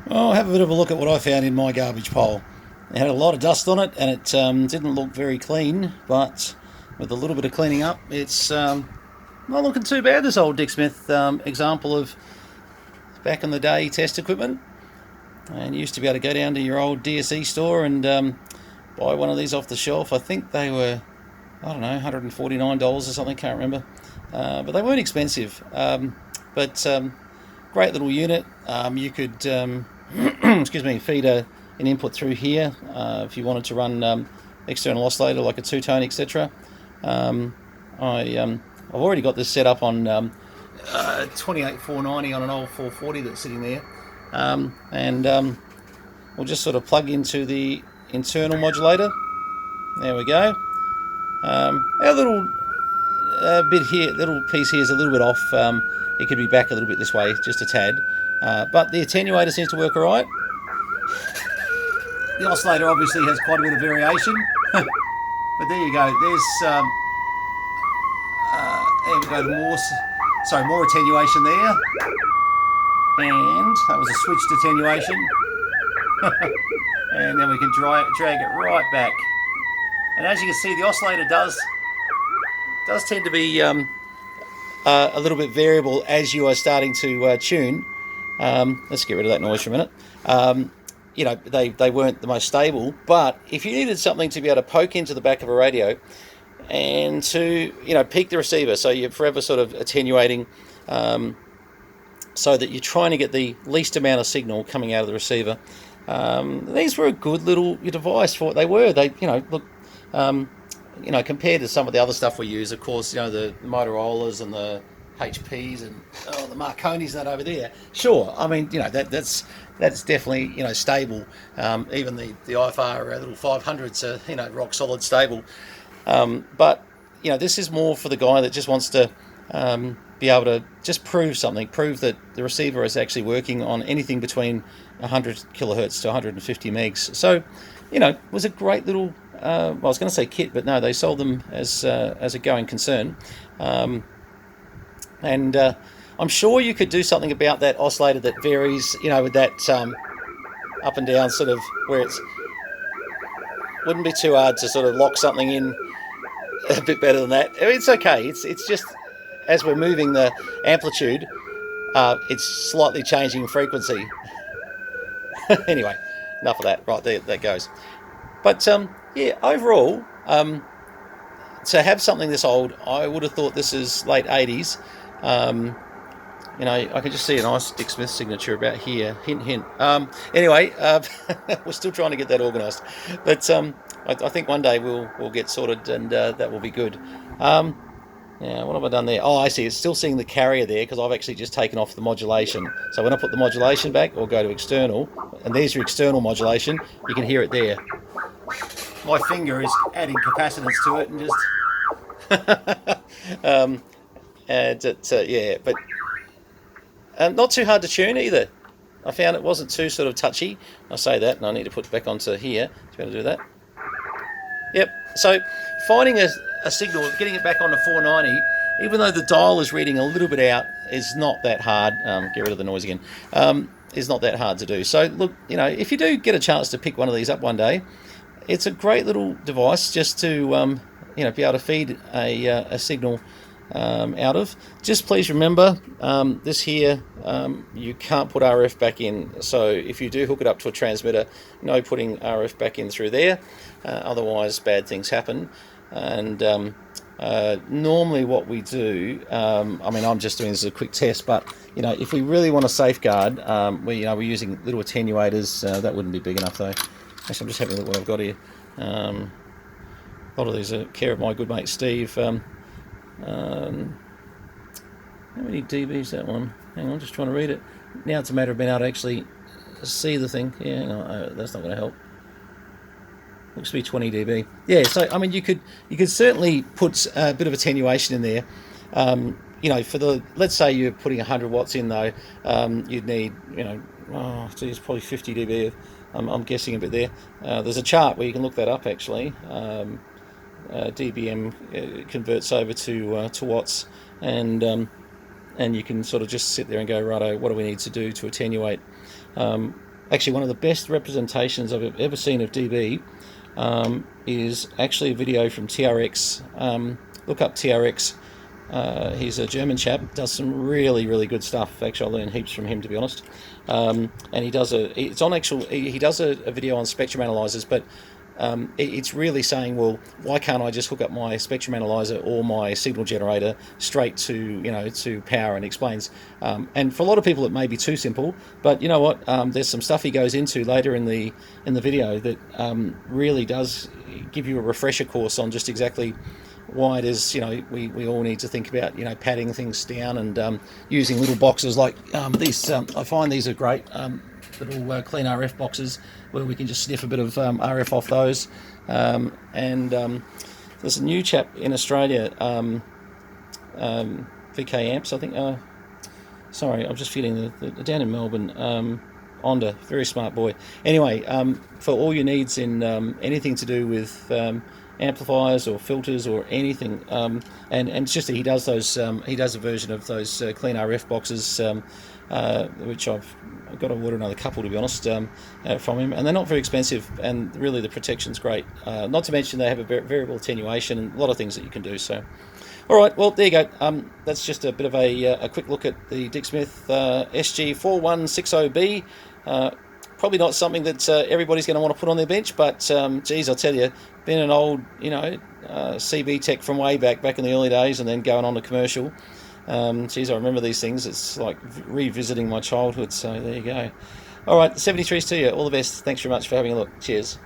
I'll have a bit of a look at what I found in my garbage pile. It had a lot of dust on it, and it didn't look very clean, but with a little bit of cleaning up, it's not looking too bad, this old Dick Smith example of back in the day test equipment. And you used to be able to go down to your old DSE store and buy one of these off the shelf. I think they were, I don't know, $149 or something, can't remember. But they weren't expensive. But great little unit. You could, excuse me, feed an input through here if you wanted to run external oscillator like a two-tone, etc. I've already got this set up on 28490 on an old 440 that's sitting there. We'll just sort of plug into the internal modulator. There we go. Our little bit here, little piece here is a little bit off. It could be back a little bit this way, just a tad. But the attenuator seems to work all right. The oscillator obviously has quite a bit of variation. But there you go. There we go to more attenuation there. And that was a switched attenuation. And then we can drag it right back. And as you can see, the oscillator does tend to be a little bit variable as you are starting to tune. Let's get rid of that noise for a minute. You know, they weren't the most stable, but if you needed something to be able to poke into the back of a radio and to, you know, peak the receiver, so you're forever sort of attenuating, so that you're trying to get the least amount of signal coming out of the receiver. These were a good little device for what they were. They, you know, look, you know, compared to some of the other stuff we use, of course, you know, the Motorola's and the HPs and the Marconi's that over there. Sure, I mean, you know, that's definitely, you know, stable. Even the IFR little 500s are, you know, rock solid stable. But you know, this is more for the guy that just wants to be able to just prove that the receiver is actually working on anything between 100 kilohertz to 150 megs. So, you know, it was a great little, well, I was going to say kit, but no, they sold them as a going concern. And I'm sure you could do something about that oscillator that varies, you know, with that up and down sort of where it's, wouldn't be too hard to sort of lock something in a bit better than that. I mean, it's okay. It's just as we're moving the amplitude, it's slightly changing frequency. Anyway, enough of that. Right there, that goes. But yeah, overall, to have something this old, I would have thought this is late 80s. You know, I can just see a nice Dick Smith signature about here. Hint, hint. Anyway, we're still trying to get that organised. But I think one day we'll get sorted, and that will be good. Yeah, what have I done there? Oh, I see. It's still seeing the carrier there because I've actually just taken off the modulation. So when I put the modulation back or go to external, and there's your external modulation, you can hear it there. My finger is adding capacitance to it and just... yeah, but not too hard to tune either. I found it wasn't too sort of touchy. I say that, and I need to put it back onto here to be able to do that. Yep, so finding a signal, getting it back on the 490, even though the dial is reading a little bit out, is not that hard. Get rid of the noise again. Is not that hard to do. So look, you know, if you do get a chance to pick one of these up one day, it's a great little device just to you know, be able to feed a signal out of. Just please remember, this here, you can't put RF back in, so if you do hook it up to a transmitter, no putting RF back in through there, otherwise bad things happen. And normally what we do, I mean, I'm just doing this as a quick test, but you know, if we really want to safeguard, we're using little attenuators. That wouldn't be big enough though. Actually, I'm just having a look what I've got here. A lot of these are care of my good mate Steve. How many dB is that one? Hang on, just trying to read it. Now it's a matter of being able to actually see the thing. Yeah, hang on, that's not going to help. Looks to be 20 dB. Yeah, so I mean, you could certainly put a bit of attenuation in there. You know, for the, let's say you're putting 100 watts in though, you'd need, you know, oh geez, probably 50 dB. I'm guessing a bit there. There's a chart where you can look that up actually. dBm converts over to watts, and you can sort of just sit there and go, righto, what do we need to do to attenuate? Actually, one of the best representations I've ever seen of DB is actually a video from TRX. Look up TRX. He's a German chap, does some really, really good stuff. Actually, I learned heaps from him, to be honest. And he does he does a video on spectrum analyzers, but it's really saying, well, why can't I just hook up my spectrum analyzer or my signal generator straight to to power? And explains. And for a lot of people, it may be too simple, but you know what? There's some stuff he goes into later in the video that really does give you a refresher course on just exactly why it is we all need to think about padding things down and using little boxes like these. I find these are great. Little clean RF boxes where we can just sniff a bit of RF off those. There's a new chap in Australia, VK Amps, I think. Sorry, I'm just feeling down in Melbourne. Onda, very smart boy. Anyway, for all your needs in anything to do with amplifiers or filters or anything, and it's just that he does those. He does a version of those clean RF boxes, which I've got to order another couple, to be honest, from him, and they're not very expensive, and really the protection's great. Not to mention they have a variable attenuation and a lot of things that you can do. So, all right, well there you go. That's just a bit of a quick look at the Dick Smith SG-4160B. Probably not something that everybody's going to want to put on their bench, but geez, I'll tell you, being an old, CB tech from way back in the early days, and then going on to commercial, geez, I remember these things. It's like revisiting my childhood. So there you go. All right, 73s to you. All the best. Thanks very much for having a look. Cheers.